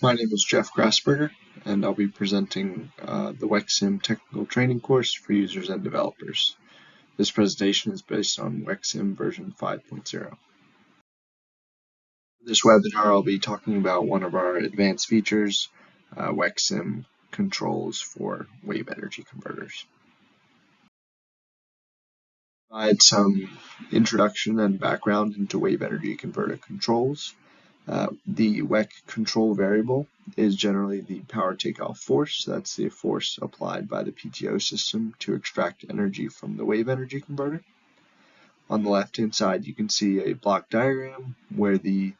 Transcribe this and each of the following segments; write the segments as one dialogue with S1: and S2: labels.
S1: My name is Jeff Grassberger, and I'll be presenting the Wecim technical training course for users and developers. This presentation is based on Wecim version 5.0. For this webinar, I'll be talking about one of our advanced features, Wec-Sim Controls for wave energy converters. Provide some introduction and background into wave energy converter controls. The WEC control variable is generally the power takeoff force. That's the force applied by the PTO system to extract energy from the wave energy converter. On the left-hand side, you can see a block diagram where the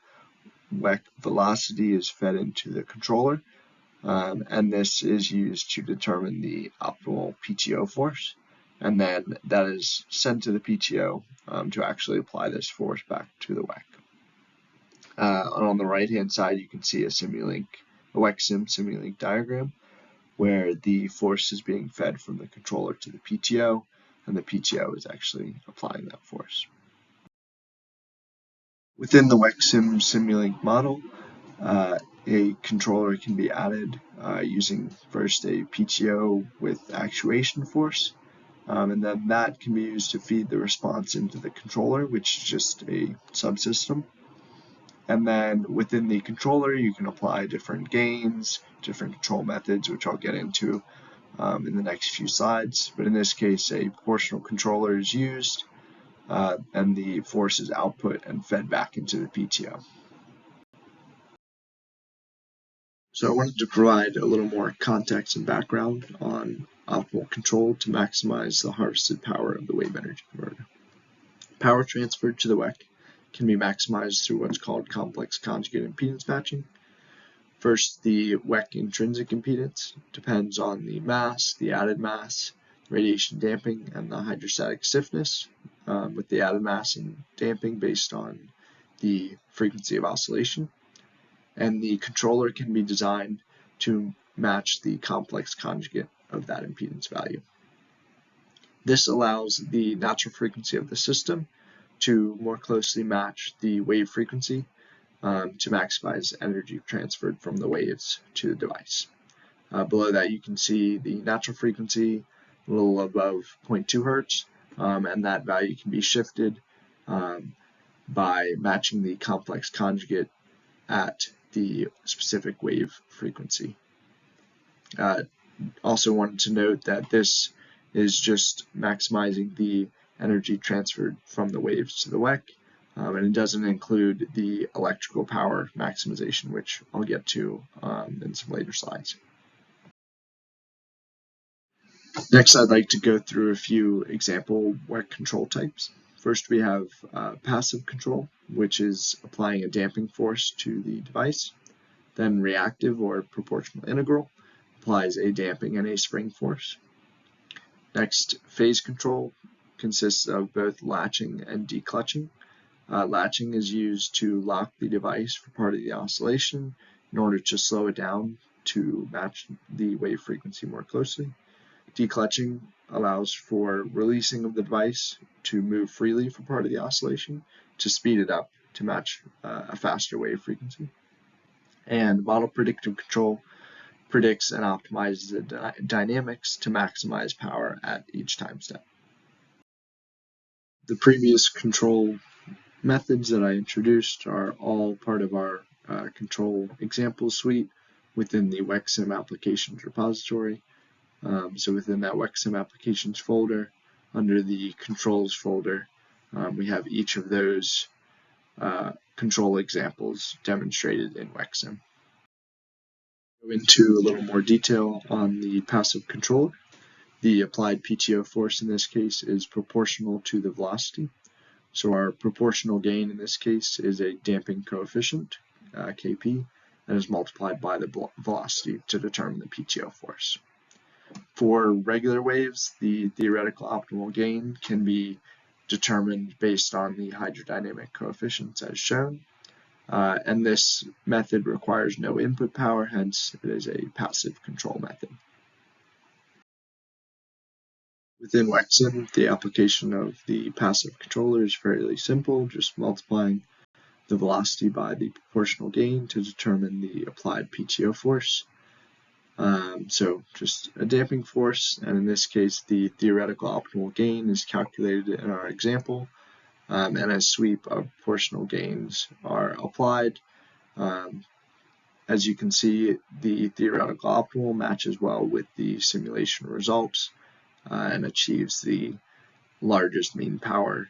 S1: WEC velocity is fed into the controller, and this is used to determine the optimal PTO force. And then that is sent to the PTO to actually apply this force back to the WEC. On the right-hand side, you can see a Wecim Simulink diagram where the force is being fed from the controller to the PTO, and the PTO is actually applying that force. Within the Wecim Simulink model, a controller can be added using first a PTO with actuation force, and then that can be used to feed the response into the controller, which is just a subsystem. And then within the controller, you can apply different gains, different control methods, which I'll get into in the next few slides. But in this case, a proportional controller is used, and the force is output and fed back into the PTO. So I wanted to provide a little more context and background on optimal control to maximize the harvested power of the wave energy converter. Power transferred to the WEC can be maximized through what's called complex conjugate impedance matching. First, the WEC intrinsic impedance depends on the mass, the added mass, radiation damping, and the hydrostatic stiffness, with the added mass and damping based on the frequency of oscillation. And the controller can be designed to match the complex conjugate of that impedance value. This allows the natural frequency of the system to more closely match the wave frequency to maximize energy transferred from the waves to the device. Below that, you can see the natural frequency a little above 0.2 hertz, and that value can be shifted by matching the complex conjugate at the specific wave frequency. Also wanted to note that this is just maximizing the energy transferred from the waves to the WEC, and it doesn't include the electrical power maximization, which I'll get to in some later slides. Next, I'd like to go through a few example WEC control types. First, we have passive control, which is applying a damping force to the device. Then reactive or proportional integral applies a damping and a spring force. Next, phase control consists of both latching and declutching. Latching is used to lock the device for part of the oscillation in order to slow it down to match the wave frequency more closely. Declutching allows for releasing of the device to move freely for part of the oscillation to speed it up to match a faster wave frequency. And model predictive control predicts and optimizes the dynamics to maximize power at each time step. The previous control methods that I introduced are all part of our control example suite within the Wecim applications repository. So within that Wecim applications folder, under the controls folder, we have each of those control examples demonstrated in Wecim. Go into a little more detail on the passive controller. The applied PTO force in this case is proportional to the velocity. So our proportional gain in this case is a damping coefficient, Kp, that is multiplied by the velocity to determine the PTO force. For regular waves, the theoretical optimal gain can be determined based on the hydrodynamic coefficients as shown. And this method requires no input power, hence it is a passive control method. Within Wecim, the application of the passive controller is fairly simple, just multiplying the velocity by the proportional gain to determine the applied PTO force. So just a damping force, and in this case the theoretical optimal gain is calculated in our example, and a sweep of proportional gains are applied. As you can see, the theoretical optimal matches well with the simulation results and achieves the largest mean power,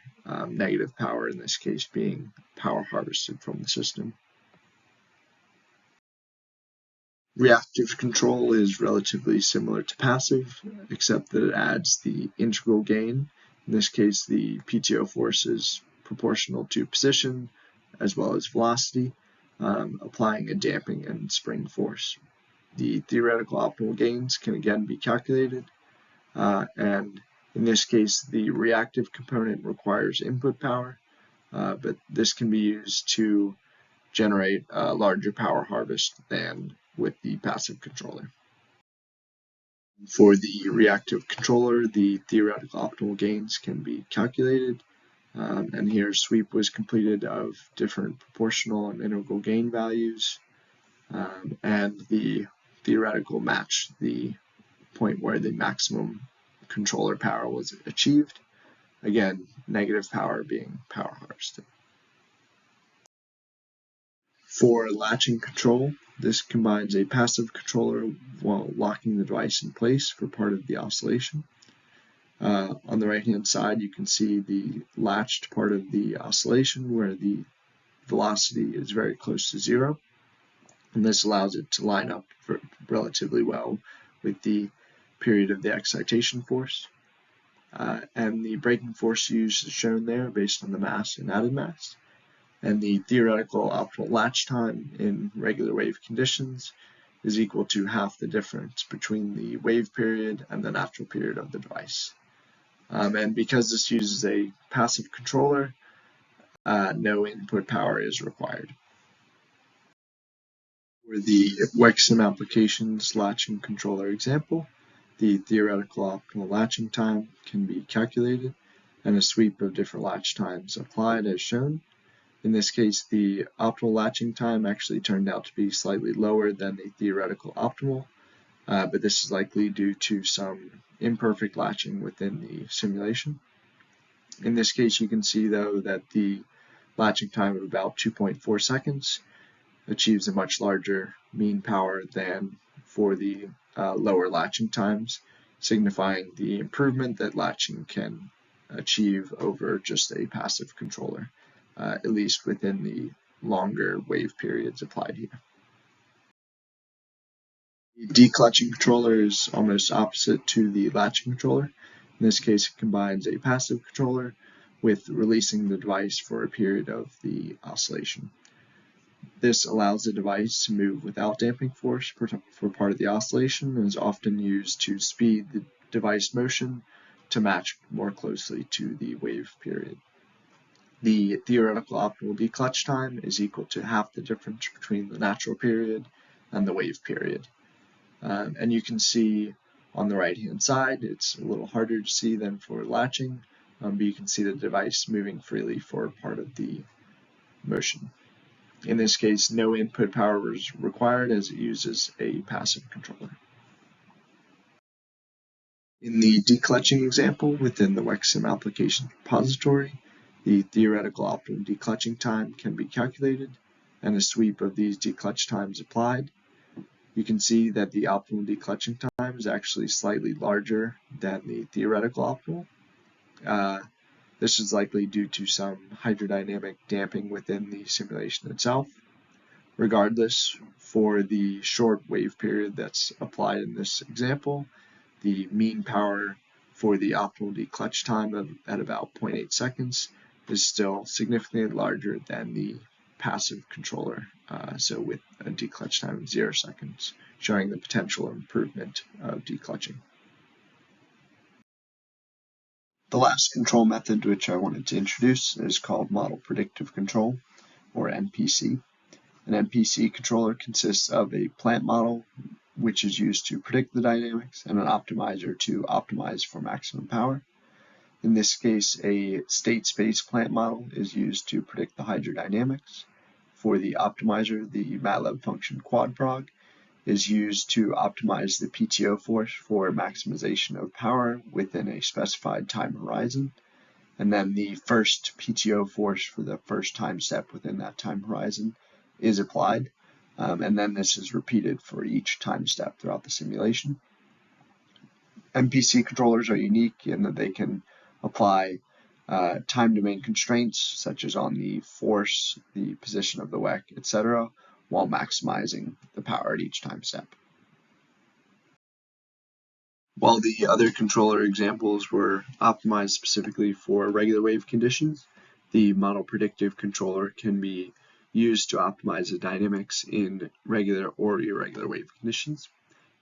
S1: negative power in this case being power harvested from the system. Reactive control is relatively similar to passive, except that it adds the integral gain. In this case, the PTO force is proportional to position as well as velocity, applying a damping and spring force. The theoretical optimal gains can again be calculated, and in this case, the reactive component requires input power, but this can be used to generate a larger power harvest than with the passive controller. For the reactive controller, the theoretical optimal gains can be calculated, and here sweep was completed of different proportional and integral gain values, and the theoretical matched the point where the maximum controller power was achieved. Again, negative power being power harvested. For latching control, this combines a passive controller while locking the device in place for part of the oscillation. On the right-hand side, you can see the latched part of the oscillation where the velocity is very close to zero, and this allows it to line up relatively well with the period of the excitation force. And the braking force used is shown there based on the mass and added mass. And the theoretical optimal latch time in regular wave conditions is equal to half the difference between the wave period and the natural period of the device. And because this uses a passive controller, no input power is required. For the Wecim applications latching controller example, the theoretical optimal latching time can be calculated and a sweep of different latch times applied as shown. In this case, the optimal latching time actually turned out to be slightly lower than the theoretical optimal, but this is likely due to some imperfect latching within the simulation. In this case, you can see though that the latching time of about 2.4 seconds achieves a much larger mean power than for the lower latching times, signifying the improvement that latching can achieve over just a passive controller, at least within the longer wave periods applied here. The declutching controller is almost opposite to the latching controller. In this case, it combines a passive controller with releasing the device for a period of the oscillation. This allows the device to move without damping force for part of the oscillation and is often used to speed the device motion to match more closely to the wave period. The theoretical optimal declutch time is equal to half the difference between the natural period and the wave period. And you can see on the right-hand side, it's a little harder to see than for latching, but you can see the device moving freely for part of the motion. In this case, no input power is required as it uses a passive controller. In the declutching example within the Wecim application repository, the theoretical optimal declutching time can be calculated and a sweep of these declutch times applied. You can see that the optimal declutching time is actually slightly larger than the theoretical optimal. This is likely due to some hydrodynamic damping within the simulation itself. Regardless, for the short wave period that's applied in this example, the mean power for the optimal declutch time at about 0.8 seconds is still significantly larger than the passive controller, so with a declutch time of 0 seconds, showing the potential improvement of declutching. The last control method which I wanted to introduce is called model predictive control, or MPC. An MPC controller consists of a plant model, which is used to predict the dynamics, and an optimizer to optimize for maximum power. In this case, a state space plant model is used to predict the hydrodynamics, for the optimizer, the MATLAB function quadprog, is used to optimize the PTO force for maximization of power within a specified time horizon. And then the first PTO force for the first time step within that time horizon is applied. And then this is repeated for each time step throughout the simulation. MPC controllers are unique in that they can apply time domain constraints, such as on the force, the position of the WEC, etc., while maximizing the power at each time step. While the other controller examples were optimized specifically for regular wave conditions, the model predictive controller can be used to optimize the dynamics in regular or irregular wave conditions.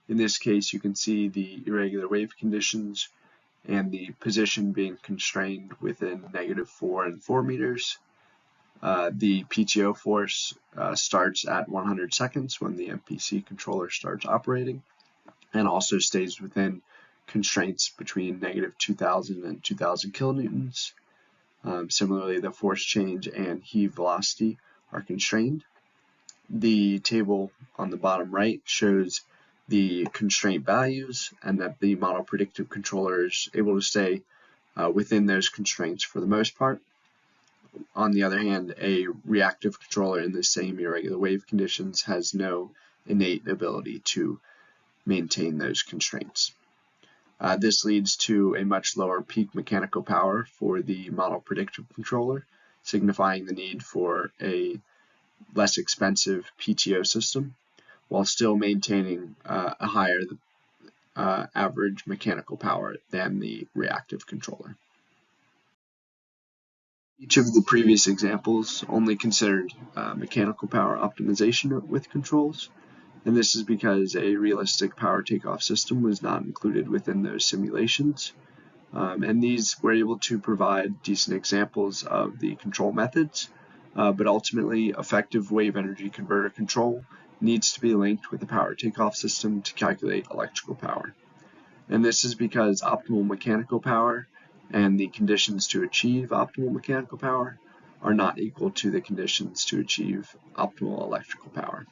S1: In this case, you can see the irregular wave conditions and the position being constrained within -4 and 4 meters. The PTO force starts at 100 seconds when the MPC controller starts operating, and also stays within constraints between -2,000 and 2,000 kilonewtons. Similarly, the force change and heave velocity are constrained. The table on the bottom right shows the constraint values, and that the model predictive controller is able to stay within those constraints for the most part. On the other hand, a reactive controller in the same irregular wave conditions has no innate ability to maintain those constraints. This leads to a much lower peak mechanical power for the model predictive controller, signifying the need for a less expensive PTO system, while still maintaining a higher average mechanical power than the reactive controller. Each of the previous examples only considered mechanical power optimization with controls, and this is because a realistic power takeoff system was not included within those simulations. And these were able to provide decent examples of the control methods, but ultimately effective wave energy converter control needs to be linked with the power takeoff system to calculate electrical power. And this is because optimal mechanical power and the conditions to achieve optimal mechanical power are not equal to the conditions to achieve optimal electrical power.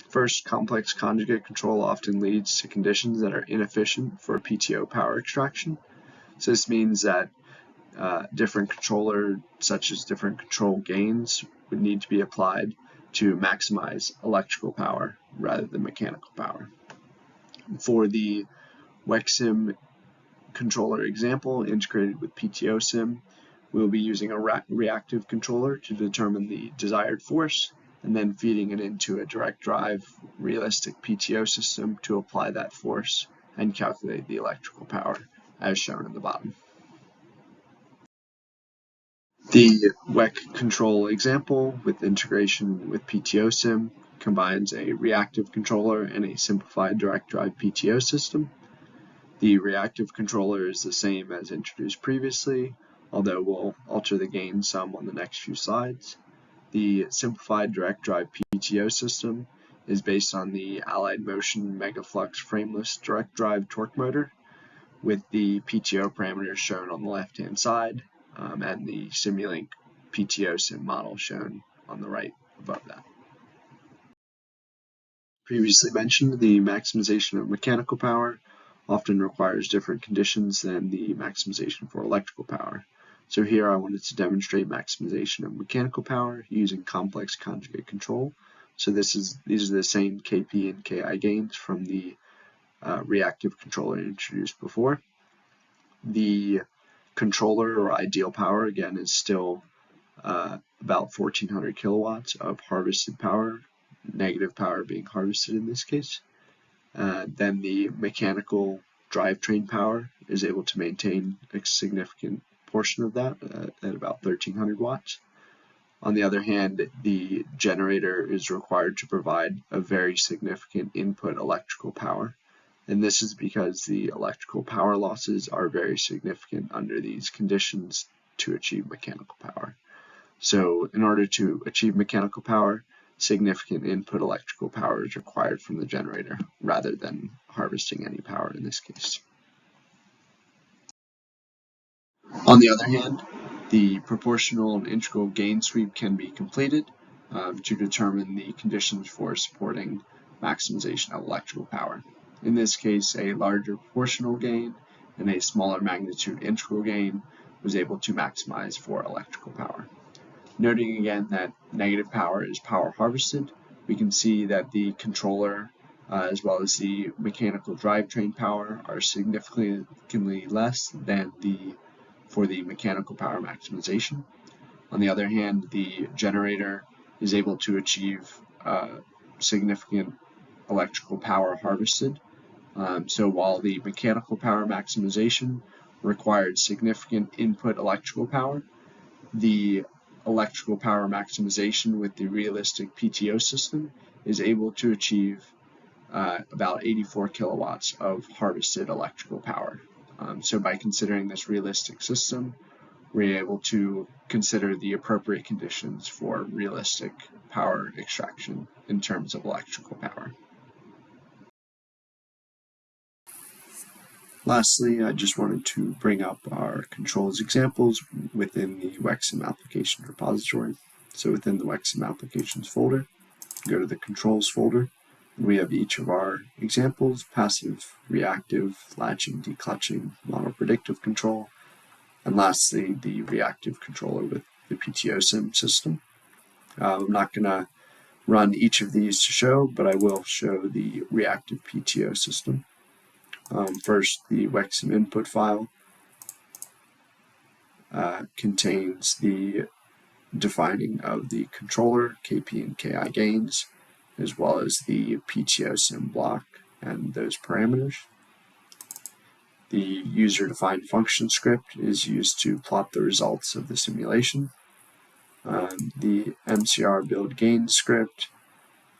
S1: First, complex conjugate control often leads to conditions that are inefficient for PTO power extraction. So this means that different controller, such as different control gains, would need to be applied to maximize electrical power rather than mechanical power. For the Wecim controller example integrated with PTO-Sim, we'll be using a reactive controller to determine the desired force, and then feeding it into a direct drive realistic PTO system to apply that force and calculate the electrical power, as shown in the bottom. The WEC control example with integration with PTO-Sim combines a reactive controller and a simplified direct drive PTO system. The reactive controller is the same as introduced previously, although we'll alter the gain some on the next few slides. The simplified direct drive PTO system is based on the Allied Motion Megaflux frameless direct drive torque motor, with the PTO parameters shown on the left-hand side, and the Simulink PTO-Sim model shown on the right above that. Previously mentioned, the maximization of mechanical power often requires different conditions than the maximization for electrical power. So here I wanted to demonstrate maximization of mechanical power using complex conjugate control. So these are the same Kp and Ki gains from the reactive controller introduced before. The controller, or ideal power, again, is still about 1400 kilowatts of harvested power, negative power being harvested in this case. Then the mechanical drivetrain power is able to maintain a significant portion of that at about 1300 watts. On the other hand, the generator is required to provide a very significant input electrical power, and this is because the electrical power losses are very significant under these conditions to achieve mechanical power. So in order to achieve mechanical power, significant input electrical power is required from the generator rather than harvesting any power in this case. On the other hand, the proportional and integral gain sweep can be completed to determine the conditions for supporting maximization of electrical power. In this case, a larger proportional gain and a smaller magnitude integral gain was able to maximize for electrical power. Noting again that negative power is power harvested, we can see that the controller as well as the mechanical drivetrain power are significantly less than for the mechanical power maximization. On the other hand, the generator is able to achieve significant electrical power harvested. So while the mechanical power maximization required significant input electrical power, the electrical power maximization with the realistic PTO system is able to achieve about 84 kilowatts of harvested electrical power. So by considering this realistic system, we're able to consider the appropriate conditions for realistic power extraction in terms of electrical power. Lastly, I just wanted to bring up our controls examples within the Wecim application repository. So within the Wecim applications folder, go to the controls folder. We have each of our examples: passive, reactive, latching, declutching, mono predictive control, and lastly, the reactive controller with the PTO-Sim system. I'm not going to run each of these to show, but I will show the reactive PTO system. First, the Wecim input file contains the defining of the controller, KP and KI gains, as well as the PTO-Sim block and those parameters. The user-defined function script is used to plot the results of the simulation. The MCR build gain script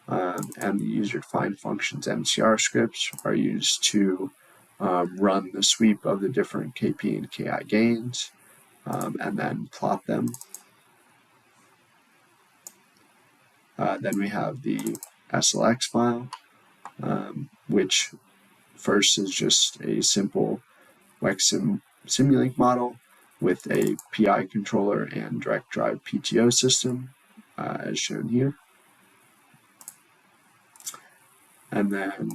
S1: and the user-defined functions MCR scripts are used to run the sweep of the different KP and KI gains and then plot them. Then we have the SLX file, which first is just a simple Wecim Simulink model with a PI controller and direct drive PTO system, as shown here. And then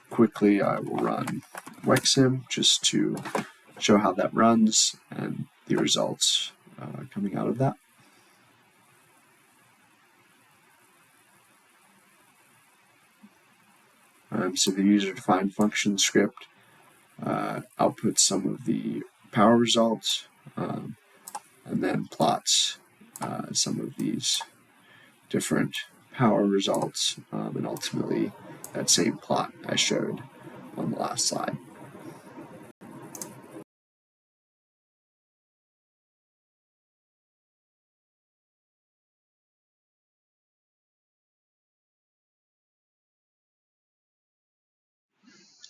S1: quickly I will run Wecim just to show how that runs and the results coming out of that. So the user-defined function script outputs some of the power results and then plots some of these different power results and ultimately that same plot I showed on the last slide.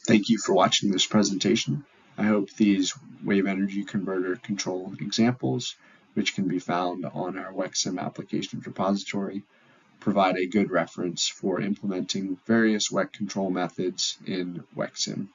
S1: Thank you for watching this presentation. I hope these wave energy converter control examples, which can be found on our Wecim applications repository, provide a good reference for implementing various WEC control methods in Wecim.